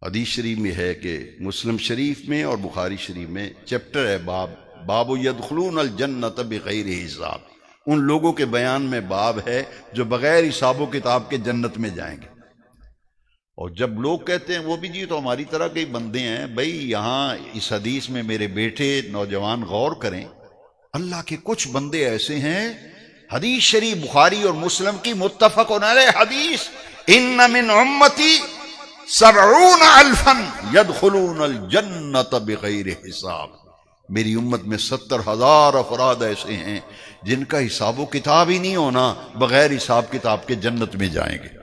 حدیث شریف میں ہے کہ مسلم شریف میں اور بخاری شریف میں چیپٹر ہے باب یدخلون الجنت بغیر حساب، ان لوگوں کے بیان میں باب ہے جو بغیر حساب و کتاب کے جنت میں جائیں گے۔ اور جب لوگ کہتے ہیں وہ بھی جی تو ہماری طرح کے بندے ہیں، بھئی یہاں اس حدیث میں میرے بیٹے نوجوان غور کریں، اللہ کے کچھ بندے ایسے ہیں، حدیث شریف بخاری اور مسلم کی متفق علیہ حدیث، ان من امتی 70,000 يدخلون الجنت بغیر حساب، میری امت میں 70,000 افراد ایسے ہیں جن کا حساب و کتاب ہی نہیں ہونا، بغیر حساب کتاب کے جنت میں جائیں گے۔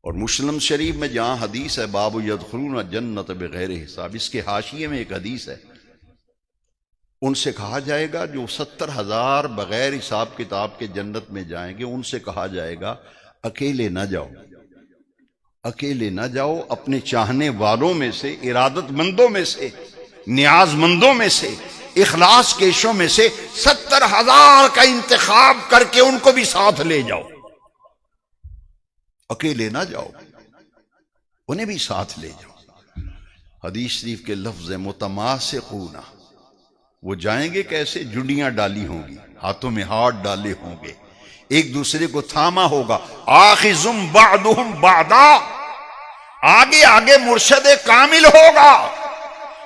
اور مسلم شریف میں جہاں حدیث ہے باب یدخلون الجنت بغیر حساب، اس کے حاشیے میں ایک حدیث ہے، ان سے کہا جائے گا جو 70,000 بغیر حساب کتاب کے جنت میں جائیں گے، ان سے کہا جائے گا اکیلے نہ جاؤ، اکیلے نہ جاؤ، اپنے چاہنے والوں میں سے، ارادت مندوں میں سے، نیاز مندوں میں سے، اخلاص کیشوں میں سے 70,000 کا انتخاب کر کے ان کو بھی ساتھ لے جاؤ، اکیلے نہ جاؤ، انہیں بھی ساتھ لے جاؤ۔ حدیث شریف کے لفظ متماسقون، وہ جائیں گے کیسے؟ جڑیاں ڈالی ہوں گی، ہاتھوں میں ہاتھ ڈالے ہوں گے، ایک دوسرے کو تھاما ہوگا، آخذم بعضهم بعضا، آگے آگے مرشد کامل ہوگا،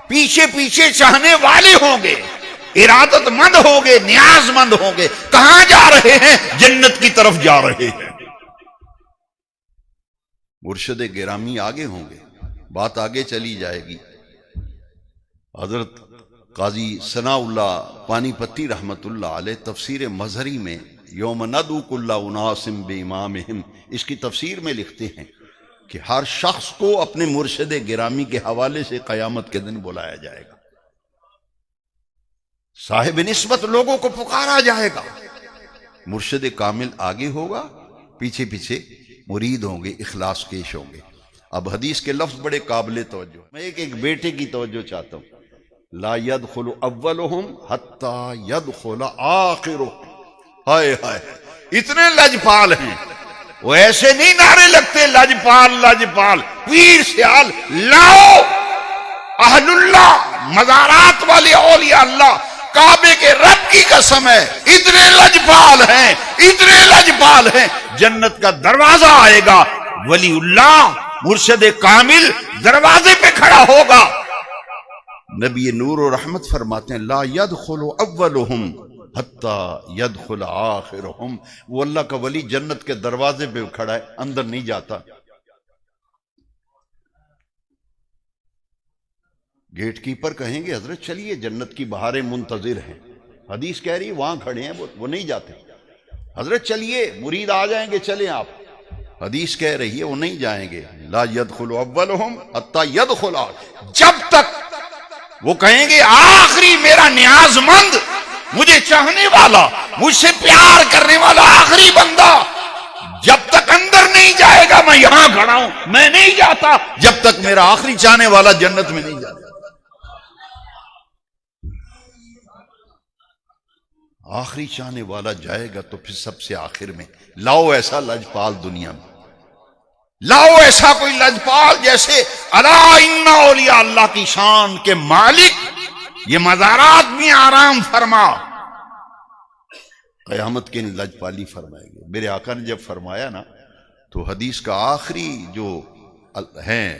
پیچھے پیچھے چاہنے والے ہوں گے، ارادت مند ہوں گے، نیاز مند ہوں گے۔ کہاں جا رہے ہیں؟ جنت کی طرف جا رہے ہیں۔ مرشد گرامی آگے ہوں گے، بات آگے چلی جائے گی۔ حضرت قاضی ثناء اللہ پانی پتی رحمت اللہ علیہ تفسیر مظہری میں یوم ندعو کل اناس بامامہم، اس کی تفسیر میں لکھتے ہیں کہ ہر شخص کو اپنے مرشد گرامی کے حوالے سے قیامت کے دن بلایا جائے گا، صاحب نسبت لوگوں کو پکارا جائے گا، مرشد کامل آگے ہوگا، پیچھے پیچھے مرید ہوں گے، اخلاص کیش ہوں گے۔ اب حدیث کے لفظ بڑے قابل توجہ، میں ایک بیٹے کی توجہ چاہتا ہوں، لا يدخل اولهم حتى يدخل آخرهم، ہائے ہائے، اتنے لجپال ہیں، وہ ایسے نہیں نعرے لگتے لجپال لجپال، پیر سیال لاؤ، اہل اللہ، مزارات والے اولیاء اللہ، کعبے کے رب کی قسم ہے، اتنے لجپال ہیں، اتنے لجپال ہیں، جنت کا دروازہ آئے گا، ولی اللہ مرشد کامل دروازے پہ کھڑا ہوگا، نبی نور و رحمت فرماتے ہیں لا يدخل اولهم حتی يدخل آخرهم، وہ اللہ کا ولی جنت کے دروازے پہ کھڑا ہے، اندر نہیں جاتا۔ گیٹ کیپر کہیں گے حضرت چلیے جنت کی بہاریں منتظر ہیں، حدیث کہہ رہی وہاں کھڑے ہیں، وہ نہیں جاتے۔ حضرت چلیے مرید آ جائیں گے، چلیں آپ، حدیث کہہ رہی ہے وہ نہیں جائیں گے، لا يدخل اولهم حتی يدخل آخرهم، جب تک وہ کہیں گے آخری میرا نیاز مند، مجھے چاہنے والا، مجھ سے پیار کرنے والا آخری بندہ جب تک اندر نہیں جائے گا، میں یہاں کھڑا ہوں، میں نہیں جاتا جب تک میرا آخری چاہنے والا جنت میں نہیں جاتا۔ آخری چاہنے والا جائے گا تو پھر سب سے آخر میں لاؤ ایسا لجپال دنیا میں، لاؤ ایسا کوئی لجپال جیسے الا ان اولیاء اللہ کی شان کے مالک یہ مزارات میں آرام فرما، قیامت کے لجپالی فرمائے گے۔ میرے آقا نے جب فرمایا نا تو حدیث کا آخری جو ہیں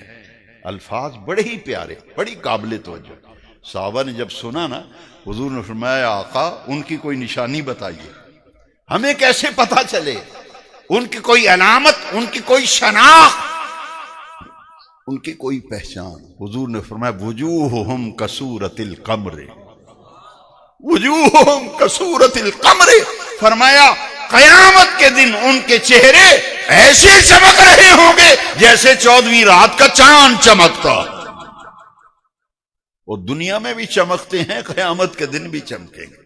الفاظ بڑے ہی پیارے، بڑی قابل توجہ، صحابہ نے جب سنا نا حضور نے فرمایا آقا ان کی کوئی نشانی بتائیے، ہمیں کیسے پتہ چلے، ان کی کوئی علامت، ان کی کوئی شناخت، ان کی کوئی پہچان۔ حضور نے فرمایا وجوہہم کصورۃ القمر، وجوہہم کصورۃ القمر، فرمایا قیامت کے دن ان کے چہرے ایسے چمک رہے ہوں گے جیسے 14ویں رات کا چاند چمکتا، اور دنیا میں بھی چمکتے ہیں، قیامت کے دن بھی چمکیں گے۔